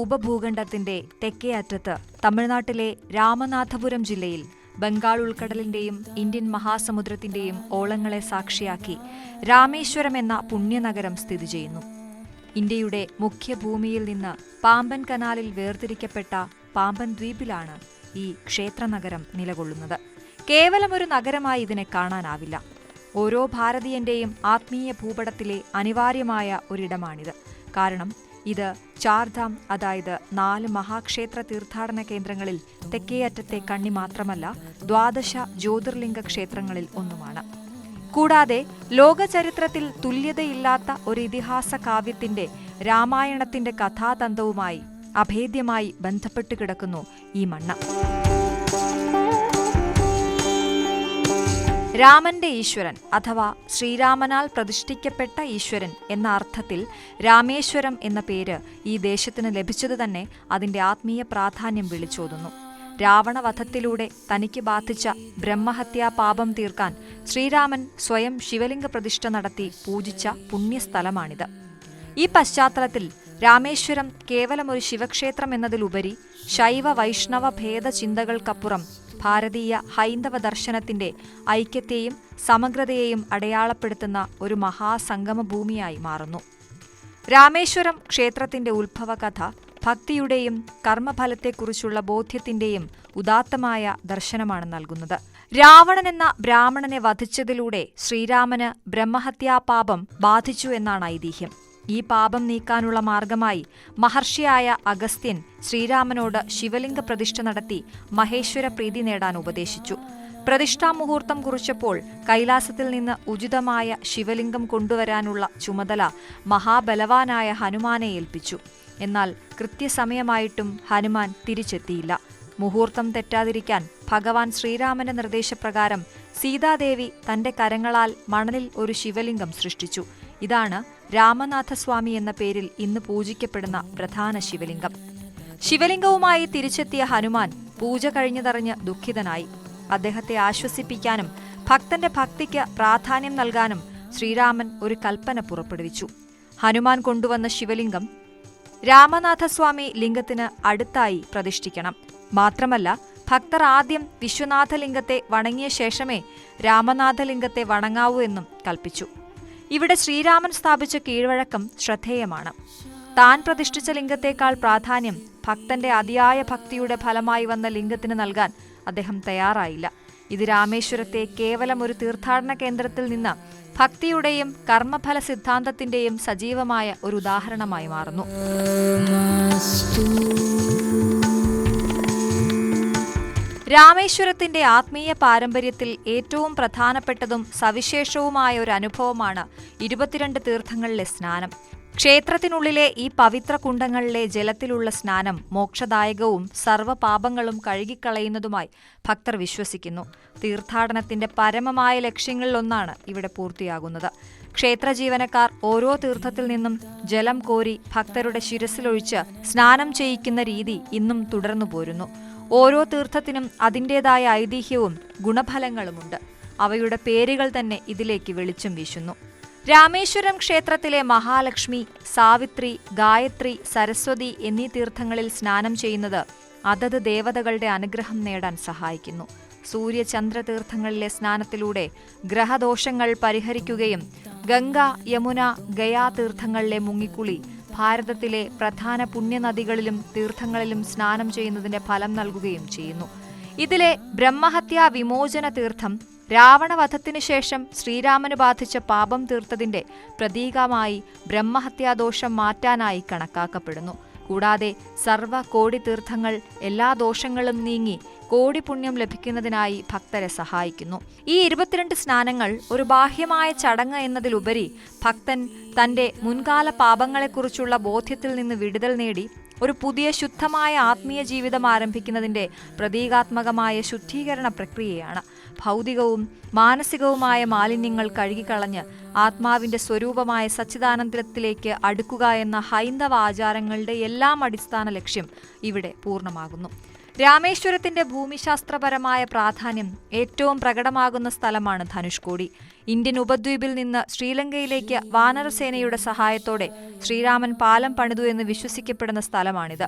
ഉപഭൂഖണ്ഡത്തിന്റെ തെക്കേ അറ്റത്ത് തമിഴ്നാട്ടിലെ രാമനാഥപുരം ജില്ലയിൽ ബംഗാൾ ഉൾക്കടലിന്റെയും ഇന്ത്യൻ മഹാസമുദ്രത്തിന്റെയും ഓളങ്ങളെ സാക്ഷിയാക്കി രാമേശ്വരം എന്ന പുണ്യനഗരം സ്ഥിതി ചെയ്യുന്നു. ഇന്ത്യയുടെ മുഖ്യഭൂമിയിൽ നിന്ന് പാമ്പൻ കനാലിൽ വേർതിരിക്കപ്പെട്ട പാമ്പൻ ദ്വീപിലാണ് ഈ ക്ഷേത്രനഗരം നിലകൊള്ളുന്നത്. കേവലം ഒരു നഗരമായി ഇതിനെ കാണാനാവില്ല. ഓരോ ഭാരതീയന്റെയും ആത്മീയ ഭൂപടത്തിലെ അനിവാര്യമായ ഒരിടമാണിത്. കാരണം ഇത് ചാർധാം, അതായത് 4 മഹാക്ഷേത്ര തീർത്ഥാടന കേന്ദ്രങ്ങളിൽ തെക്കേയറ്റത്തെ കണ്ണി മാത്രമല്ല, 12 ജ്യോതിർലിംഗ ക്ഷേത്രങ്ങളിൽ ഒന്നുമാണ്. കൂടാതെ ലോകചരിത്രത്തിൽ തുല്യതയില്ലാത്ത ഒരു ഇതിഹാസ കാവ്യത്തിന്റെ, രാമായണത്തിന്റെ കഥാതന്തവുമായി അഭേദ്യമായി ബന്ധപ്പെട്ടു കിടക്കുന്നു ഈ മണ്ണ്. രാമന്റെ ഈശ്വരൻ അഥവാ ശ്രീരാമനാൽ പ്രതിഷ്ഠിക്കപ്പെട്ട ഈശ്വരൻ എന്ന അർത്ഥത്തിൽ രാമേശ്വരം എന്ന പേര് ഈ ദേശത്തിന് ലഭിച്ചത് തന്നെ അതിന്റെ ആത്മീയ പ്രാധാന്യം വിളിച്ചോതുന്നു. രാവണവധത്തിലൂടെ തനിക്ക് ബാധിച്ച ബ്രഹ്മഹത്യാ പാപം തീർക്കാൻ ശ്രീരാമൻ സ്വയം ശിവലിംഗ പ്രതിഷ്ഠ നടത്തി പൂജിച്ച പുണ്യസ്ഥലമാണിത്. ഈ പശ്ചാത്തലത്തിൽ രാമേശ്വരം കേവലം ഒരു ശിവക്ഷേത്രം എന്നതിലുപരി ശൈവ വൈഷ്ണവ ഭേദ ചിന്തകൾക്കപ്പുറം ഭാരതീയ ഹൈന്ദവ ദർശനത്തിന്റെ ഐക്യത്തെയും സമഗ്രതയെയും അടയാളപ്പെടുത്തുന്ന ഒരു മഹാസംഗമഭൂമിയായി മാറുന്നു. രാമേശ്വരം ക്ഷേത്രത്തിന്റെ ഉത്ഭവകഥ ഭക്തിയുടെയും കർമ്മഫലത്തെക്കുറിച്ചുള്ള ബോധ്യത്തിന്റെയും ഉദാത്തമായ ദർശനമാണ് നൽകുന്നത്. രാവണൻ എന്ന ബ്രാഹ്മണനെ വധിച്ചതിലൂടെ ശ്രീരാമന് ബ്രഹ്മഹത്യാപാപം ബാധിച്ചു എന്നാണ് ഐതിഹ്യം. ഈ പാപം നീക്കാനുള്ള മാർഗമായി മഹർഷിയായ അഗസ്ത്യൻ ശ്രീരാമനോട് ശിവലിംഗ പ്രതിഷ്ഠ നടത്തി മഹേശ്വര പ്രീതി നേടാൻ ഉപദേശിച്ചു. പ്രതിഷ്ഠാമുഹൂർത്തം കുറിച്ചപ്പോൾ കൈലാസത്തിൽ നിന്ന് ഉചിതമായ ശിവലിംഗം കൊണ്ടുവരാനുള്ള ചുമതല മഹാബലവാനായ ഹനുമാനെ ഏൽപ്പിച്ചു. എന്നാൽ കൃത്യസമയമായിട്ടും ഹനുമാൻ തിരിച്ചെത്തിയില്ല. മുഹൂർത്തം തെറ്റാതിരിക്കാൻ ഭഗവാൻ ശ്രീരാമന്റെ നിർദ്ദേശപ്രകാരം സീതാദേവി തന്റെ കരങ്ങളാൽ മണലിൽ ഒരു ശിവലിംഗം സൃഷ്ടിച്ചു. ഇതാണ് രാമനാഥസ്വാമി എന്ന പേരിൽ ഇന്ന് പൂജിക്കപ്പെടുന്ന പ്രധാന ശിവലിംഗം. ശിവലിംഗവുമായി തിരിച്ചെത്തിയ ഹനുമാൻ പൂജ കഴിഞ്ഞതറിഞ്ഞ് ദുഃഖിതനായി. അദ്ദേഹത്തെ ആശ്വസിപ്പിക്കാനും ഭക്തന്റെ ഭക്തിക്ക് പ്രാധാന്യം നൽകാനും ശ്രീരാമൻ ഒരു കൽപ്പന പുറപ്പെടുവിച്ചു. ഹനുമാൻ കൊണ്ടുവന്ന ശിവലിംഗം രാമനാഥസ്വാമി ലിംഗത്തിന് അടുത്തായി പ്രതിഷ്ഠിക്കണം. മാത്രമല്ല, ഭക്തർ ആദ്യം വിശ്വനാഥലിംഗത്തെ വണങ്ങിയ ശേഷമേ രാമനാഥലിംഗത്തെ വണങ്ങാവൂ എന്നും കൽപ്പിച്ചു. ഇവിടെ ശ്രീരാമൻ സ്ഥാപിച്ച കീഴ്വഴക്കം ശ്രദ്ധേയമാണ്. താൻ പ്രതിഷ്ഠിച്ച ലിംഗത്തേക്കാൾ പ്രാധാന്യം ഭക്തന്റെ അതിയായ ഭക്തിയുടെ ഫലമായി വന്ന ലിംഗത്തിന് നൽകാൻ അദ്ദേഹം തയ്യാറായില്ല. ഇത് രാമേശ്വരത്തെ കേവലം ഒരു തീർത്ഥാടന കേന്ദ്രത്തിൽ നിന്ന് ഭക്തിയുടെയും കർമ്മഫല സിദ്ധാന്തത്തിന്റെയും സജീവമായ ഒരു ഉദാഹരണമായി മാറുന്നു. രാമേശ്വരത്തിന്റെ ആത്മീയ പാരമ്പര്യത്തിൽ ഏറ്റവും പ്രധാനപ്പെട്ടതും സവിശേഷവുമായ ഒരു അനുഭവമാണ് 22 തീർത്ഥങ്ങളിലെ സ്നാനം. ക്ഷേത്രത്തിനുള്ളിലെ ഈ പവിത്ര കുണ്ഡങ്ങളിലെ ജലത്തിലുള്ള സ്നാനം മോക്ഷദായകവും സർവ്വപാപങ്ങളും കഴുകിക്കളയുന്നതുമായി ഭക്തർ വിശ്വസിക്കുന്നു. തീർത്ഥാടനത്തിന്റെ പരമമായ ലക്ഷ്യങ്ങളിലൊന്നാണ് ഇവിടെ പൂർത്തിയാകുന്നത്. ക്ഷേത്ര ജീവനക്കാർ ഓരോ തീർത്ഥത്തിൽ നിന്നും ജലം കോരി ഭക്തരുടെ ശിരസിലൊഴിച്ച് സ്നാനം ചെയ്യിക്കുന്ന രീതി ഇന്നും തുടർന്നു പോരുന്നു. ഓരോ തീർത്ഥത്തിനും അതിൻ്റെതായ ഐതിഹ്യവും ഗുണഫലങ്ങളുമുണ്ട്. അവയുടെ പേരുകൾ തന്നെ ഇതിലേക്ക് വെളിച്ചം വീശുന്നു. രാമേശ്വരം ക്ഷേത്രത്തിലെ മഹാലക്ഷ്മി, സാവിത്രി, ഗായത്രി, സരസ്വതി എന്നീ തീർത്ഥങ്ങളിൽ സ്നാനം ചെയ്യുന്നത് അതത് ദേവതകളുടെ അനുഗ്രഹം നേടാൻ സഹായിക്കുന്നു. സൂര്യചന്ദ്ര തീർത്ഥങ്ങളിലെ സ്നാനത്തിലൂടെ ഗ്രഹദോഷങ്ങൾ പരിഹരിക്കുകയും ഗംഗ, യമുന, ഗയാ തീർത്ഥങ്ങളിലെ മുങ്ങിക്കുളി ഭാരതത്തിലെ പ്രധാന പുണ്യനദികളിലും തീർത്ഥങ്ങളിലും സ്നാനം ചെയ്യുന്നതിന്റെ ഫലം നൽകുകയും ചെയ്യുന്നു. ഇതിലെ ബ്രഹ്മഹത്യാ വിമോചന തീർത്ഥം രാവണവധത്തിനു ശേഷം ശ്രീരാമന് ബാധിച്ച പാപം തീർത്തതിന്റെ പ്രതീകമായി ബ്രഹ്മഹത്യാദോഷം മാറ്റാനായി കണക്കാക്കപ്പെടുന്നു. കൂടാതെ സർവ്വ കോടി തീർത്ഥങ്ങൾ എല്ലാ ദോഷങ്ങളും നീങ്ങി കോടി പുണ്യം ലഭിക്കുന്നതിനായി ഭക്തരെ സഹായിക്കുന്നു. ഈ 22 സ്നാനങ്ങൾ ഒരു ബാഹ്യമായ ചടങ്ങ് എന്നതിലുപരി ഭക്തൻ തന്റെ മുൻകാല പാപങ്ങളെക്കുറിച്ചുള്ള ബോധ്യത്തിൽ നിന്ന് വിടുതൽ നേടി ഒരു പുതിയ ശുദ്ധമായ ആത്മീയ ജീവിതം ആരംഭിക്കുന്നതിന്റെ പ്രതീകാത്മകമായ ശുദ്ധീകരണ പ്രക്രിയയാണ്. ഭൗതികവും മാനസികവുമായ മാലിന്യങ്ങൾ കഴുകിക്കളഞ്ഞ് ആത്മാവിന്റെ സ്വരൂപമായ സച്ചിദാനന്ദത്തിലേക്ക് അടുക്കുക എന്ന ഹൈന്ദവ ആചാരങ്ങളുടെ എല്ലാം അടിസ്ഥാന ലക്ഷ്യം ഇവിടെ പൂർണ്ണമാകുന്നു. രാമേശ്വരത്തിന്റെ ഭൂമിശാസ്ത്രപരമായ പ്രാധാന്യം ഏറ്റവും പ്രകടമാകുന്ന സ്ഥലമാണ് ധനുഷ്കോടി. ഇന്ത്യൻ ഉപദ്വീപിൽ നിന്ന് ശ്രീലങ്കയിലേക്ക് വാനരസേനയുടെ സഹായത്തോടെ ശ്രീരാമൻ പാലം പണിതു എന്ന് വിശ്വസിക്കപ്പെടുന്ന സ്ഥലമാണിത്.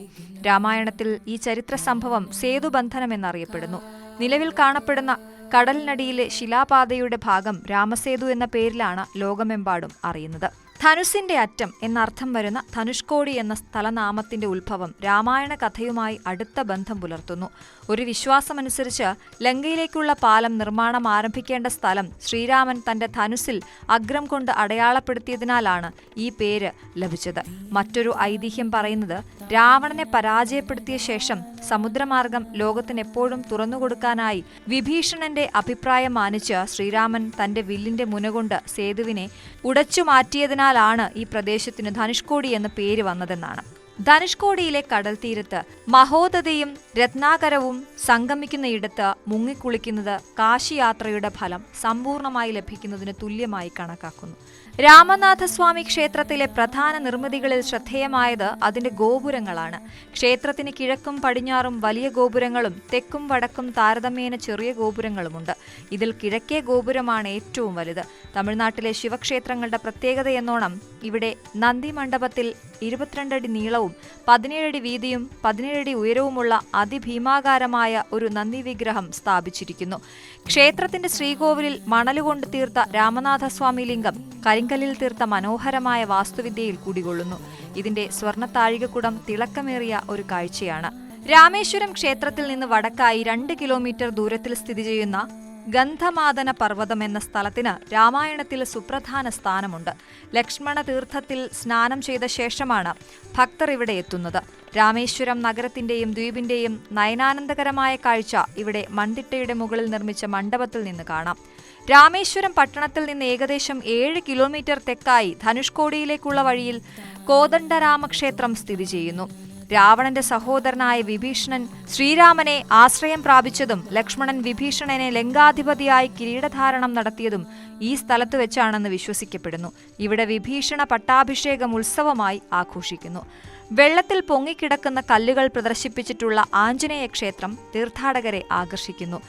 രാമായണത്തിൽ ഈ ചരിത്ര സംഭവം സേതുബന്ധനം എന്നറിയപ്പെടുന്നു. നിലവിൽ കാണപ്പെടുന്ന കടലിനടിയിലെ ശിലാപാതയുടെ ഭാഗം രാമസേതു എന്ന പേരിലാണ് ലോകമെമ്പാടും അറിയുന്നത്. ധനുസിന്റെ അറ്റം എന്നർത്ഥം വരുന്ന ധനുഷ്കോടി എന്ന സ്ഥലനാമത്തിന്റെ ഉത്ഭവം രാമായണ കഥയുമായി അടുത്ത ബന്ധം പുലർത്തുന്നു. ഒരു വിശ്വാസമനുസരിച്ച് ലങ്കയിലേക്കുള്ള പാലം നിർമ്മാണം ആരംഭിക്കേണ്ട സ്ഥലം ശ്രീരാമൻ തന്റെ ധനുസിൽ അഗ്രം കൊണ്ട് അടയാളപ്പെടുത്തിയതിനാലാണ് ഈ പേര് ലഭിച്ചത്. മറ്റൊരു ഐതിഹ്യം പറയുന്നത് രാവണനെ പരാജയപ്പെടുത്തിയ ശേഷം സമുദ്രമാർഗം ലോകത്തിനെപ്പോഴും തുറന്നുകൊടുക്കാനായി വിഭീഷണന്റെ അഭിപ്രായം മാനിച്ച് ശ്രീരാമൻ തന്റെ വില്ലിന്റെ മുനകൊണ്ട് സേതുവിനെ ഉടച്ചുമാറ്റിയതിനാലാണ് ഈ പ്രദേശത്തിന് ധനുഷ്കോടി എന്ന പേര് വന്നതെന്നാണ്. ധനുഷ്കോടിയിലെ കടൽ തീരത്ത് മഹോദതിയും രത്നാകരവും സംഗമിക്കുന്നയിടത്ത് മുങ്ങിക്കുളിക്കുന്നത് കാശിയാത്രയുടെ ഫലം സമ്പൂർണമായി ലഭിക്കുന്നതിന് തുല്യമായി കണക്കാക്കുന്നു. രാമനാഥസ്വാമി ക്ഷേത്രത്തിലെ പ്രധാന നിർമ്മിതികളിൽ ശ്രദ്ധേയമായത് അതിന്റെ ഗോപുരങ്ങളാണ്. ക്ഷേത്രത്തിന് കിഴക്കും പടിഞ്ഞാറും വലിയ ഗോപുരങ്ങളും തെക്കും വടക്കും താരതമ്യേന ചെറിയ ഗോപുരങ്ങളുമുണ്ട്. ഇതിൽ കിഴക്കേ ഗോപുരമാണ് ഏറ്റവും വലുത്. തമിഴ്നാട്ടിലെ ശിവക്ഷേത്രങ്ങളുടെ പ്രത്യേകതയെന്നോണം ഇവിടെ നന്ദി മണ്ഡപത്തിൽ 22 അടി നീളവും 17 അടി വീതിയും 17 അടി ഉയരവുമുള്ള അതിഭീമാകാരമായ ഒരു നന്ദി വിഗ്രഹം സ്ഥാപിച്ചിരിക്കുന്നു. ക്ഷേത്രത്തിന്റെ ശ്രീകോവിലിൽ മണലുകൊണ്ട് തീർത്ത രാമനാഥസ്വാമി ലിംഗം കരിങ്കല്ലിൽ തീർത്ത മനോഹരമായ വാസ്തുവിദ്യയിൽ കുടികൊള്ളുന്നു. ഇതിന്റെ സ്വർണ്ണത്താഴികക്കുടം തിളക്കമേറിയ ഒരു കാഴ്ചയാണ്. രാമേശ്വരം ക്ഷേത്രത്തിൽ നിന്ന് വടക്കായി 2 കിലോമീറ്റർ ദൂരത്തിൽ സ്ഥിതി ചെയ്യുന്ന ഗന്ധമാദന പർവ്വതം എന്ന സ്ഥലത്തിന് രാമായണത്തിൽ സുപ്രധാന സ്ഥാനമുണ്ട്. ലക്ഷ്മണ തീർത്ഥത്തിൽ സ്നാനം ചെയ്ത ശേഷമാണ് ഭക്തർ ഇവിടെ എത്തുന്നത്. രാമേശ്വരം നഗരത്തിന്റെയും ദ്വീപിന്റെയും നയനാനന്ദകരമായ കാഴ്ച ഇവിടെ മൺതിട്ടയുടെ മുകളിൽ നിർമ്മിച്ച മണ്ഡപത്തിൽ നിന്ന് കാണാം. രാമേശ്വരം പട്ടണത്തിൽ നിന്ന് ഏകദേശം 7 കിലോമീറ്റർ തെക്കായി ധനുഷ്കോടിയിലേക്കുള്ള വഴിയിൽ കോദണ്ഡരാമക്ഷേത്രം സ്ഥിതി ചെയ്യുന്നു. രാവണന്റെ സഹോദരനായ വിഭീഷണൻ ശ്രീരാമനെ ആശ്രയം പ്രാപിച്ചതും ലക്ഷ്മണൻ വിഭീഷണനെ ലങ്കാധിപതിയായി കിരീടധാരണം നടത്തിയതും ഈ സ്ഥലത്ത് വെച്ചാണെന്ന് വിശ്വസിക്കപ്പെടുന്നു. ഇവിടെ വിഭീഷണ പട്ടാഭിഷേകം ഉത്സവമായി ആഘോഷിക്കുന്നു. വെള്ളത്തിൽ പൊങ്ങിക്കിടക്കുന്ന കല്ലുകൾ പ്രദർശിപ്പിച്ചിട്ടുള്ള ആഞ്ജനേയ ക്ഷേത്രം തീർത്ഥാടകരെ ആകർഷിക്കുന്നു.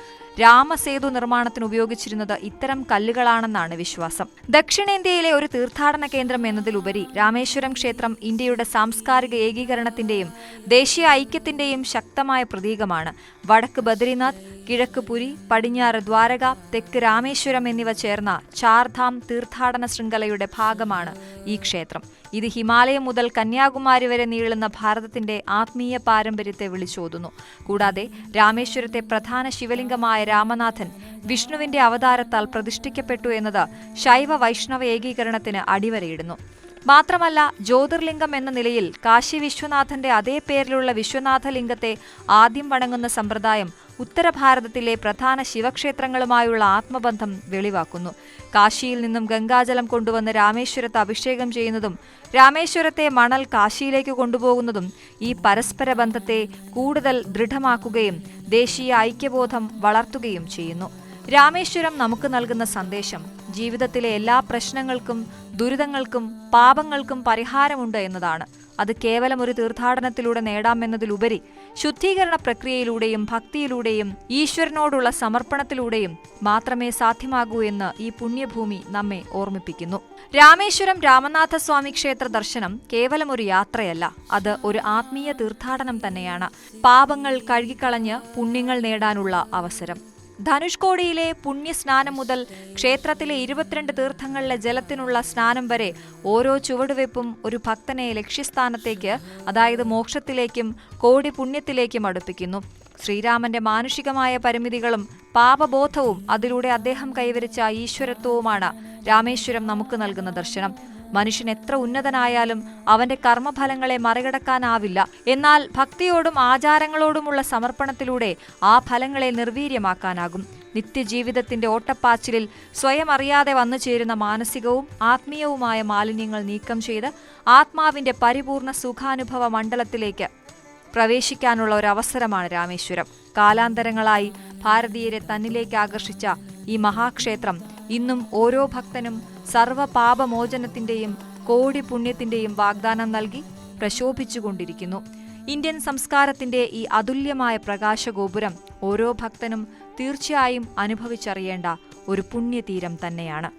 രാമസേതു നിർമ്മാണത്തിന് ഉപയോഗിച്ചിരുന്നത് ഇത്തരം കല്ലുകളാണെന്നാണ് വിശ്വാസം. ദക്ഷിണേന്ത്യയിലെ ഒരു തീർത്ഥാടന കേന്ദ്രം എന്നതിലുപരി രാമേശ്വരം ക്ഷേത്രം ഇന്ത്യയുടെ സാംസ്കാരിക ഏകീകരണത്തിന്റെയും ദേശീയ ഐക്യത്തിന്റെയും ശക്തമായ പ്രതീകമാണ്. വടക്ക് ബദ്രിനാഥ്, കിഴക്ക് പുരി, പടിഞ്ഞാറ് ദ്വാരക, തെക്ക് രാമേശ്വരം എന്നിവ ചേർന്ന ചാർധാം തീർത്ഥാടന ശൃംഖലയുടെ ഭാഗമാണ് ഈ ക്ഷേത്രം. ഇത് ഹിമാലയം മുതൽ കന്യാകുമാരി വരെ നീളുന്ന ഭാരതത്തിന്റെ ആത്മീയ പാരമ്പര്യത്തെ വിളിച്ചോതുന്നു. കൂടാതെ രാമേശ്വരത്തെ പ്രധാന ശിവലിംഗമായ രാമനാഥൻ വിഷ്ണുവിന്റെ അവതാരത്താൽ പ്രതിഷ്ഠിക്കപ്പെട്ടു എന്നത് ശൈവ വൈഷ്ണവ ഏകീകരണത്തിന് അടിവരയിടുന്നു. മാത്രമല്ല, ജ്യോതിർലിംഗം എന്ന നിലയിൽ കാശി വിശ്വനാഥന്റെ അതേ പേരിലുള്ള വിശ്വനാഥലിംഗത്തെ ആദ്യം വണങ്ങുന്ന സമ്പ്രദായം ഉത്തരഭാരതത്തിലെ പ്രധാന ശിവക്ഷേത്രങ്ങളുമായുള്ള ആത്മബന്ധം വെളിവാക്കുന്നു. കാശിയിൽ നിന്നും ഗംഗാജലം കൊണ്ടുവന്ന് രാമേശ്വരത്ത് അഭിഷേകം ചെയ്യുന്നതും രാമേശ്വരത്തെ മണൽ കാശിയിലേക്ക് കൊണ്ടുപോകുന്നതും ഈ പരസ്പര ബന്ധത്തെ കൂടുതൽ ദൃഢമാക്കുകയും ദേശീയ ഐക്യബോധം വളർത്തുകയും ചെയ്യുന്നു. രാമേശ്വരം നമുക്ക് നൽകുന്ന സന്ദേശം ജീവിതത്തിലെ എല്ലാ പ്രശ്നങ്ങൾക്കും ദുരിതങ്ങൾക്കും പാപങ്ങൾക്കും പരിഹാരമുണ്ട് എന്നതാണ്. അത് കേവലം ഒരു തീർത്ഥാടനത്തിലൂടെ നേടാമെന്നതിലുപരി ശുദ്ധീകരണ പ്രക്രിയയിലൂടെയും ഭക്തിയിലൂടെയും ഈശ്വരനോടുള്ള സമർപ്പണത്തിലൂടെയും മാത്രമേ സാധ്യമാകൂ എന്ന് ഈ പുണ്യഭൂമി നമ്മെ ഓർമ്മിപ്പിക്കുന്നു. രാമേശ്വരം രാമനാഥസ്വാമി ക്ഷേത്ര ദർശനം കേവലം ഒരു യാത്രയല്ല, അത് ഒരു ആത്മീയ തീർത്ഥാടനം തന്നെയാണ്. പാപങ്ങൾ കഴുകിക്കളഞ്ഞ് പുണ്യങ്ങൾ നേടാനുള്ള അവസരം. ധനുഷ്കോടിയിലെ പുണ്യസ്നാനം മുതൽ ക്ഷേത്രത്തിലെ 22 തീർത്ഥങ്ങളിലെ ജലത്തിനുള്ള സ്നാനം വരെ ഓരോ ചുവടുവെപ്പും ഒരു ഭക്തനെ ലക്ഷ്യസ്ഥാനത്തേക്ക്, അതായത് മോക്ഷത്തിലേക്കും കോടി പുണ്യത്തിലേക്കും അടുപ്പിക്കുന്നു. ശ്രീരാമന്റെ മാനുഷികമായ പരിമിതികളും പാപബോധവും അതിലൂടെ അദ്ദേഹം കൈവരിച്ച ഈശ്വരത്വവുമാണ് രാമേശ്വരം നമുക്ക് നൽകുന്ന ദർശനം. മനുഷ്യൻ എത്ര ഉന്നതനായാലും അവന്റെ കർമ്മഫലങ്ങളെ മറികടക്കാനാവില്ല. എന്നാൽ ഭക്തിയോടും ആചാരങ്ങളോടുമുള്ള സമർപ്പണത്തിലൂടെ ആ ഫലങ്ങളെ നിർവീര്യമാക്കാനാകും. നിത്യജീവിതത്തിന്റെ ഓട്ടപ്പാച്ചിലിൽ സ്വയം അറിയാതെ വന്നു ചേരുന്ന മാനസികവും ആത്മീയവുമായ മാലിന്യങ്ങൾ നീക്കം ചെയ്ത് ആത്മാവിന്റെ പരിപൂർണ സുഖാനുഭവ മണ്ഡലത്തിലേക്ക് പ്രവേശിക്കാനുള്ള ഒരു അവസരമാണ് രാമേശ്വരം. കാലാന്തരങ്ങളായി ഭാരതീയരെ തന്നിലേക്ക് ആകർഷിച്ച ഈ മഹാക്ഷേത്രം ഇന്നും ഓരോ ഭക്തനും സർവ്വപാപമോചനത്തിന്റെയും കോടി പുണ്യത്തിന്റെയും വാഗ്ദാനം നൽകി പ്രശോഭിച്ചുകൊണ്ടിരിക്കുന്നു. ഇന്ത്യൻ സംസ്കാരത്തിന്റെ ഈ അതുല്യമായ പ്രകാശഗോപുരം ഓരോ ഭക്തനും തീർച്ചയായും അനുഭവിച്ചറിയേണ്ട ഒരു പുണ്യതീരം തന്നെയാണ്.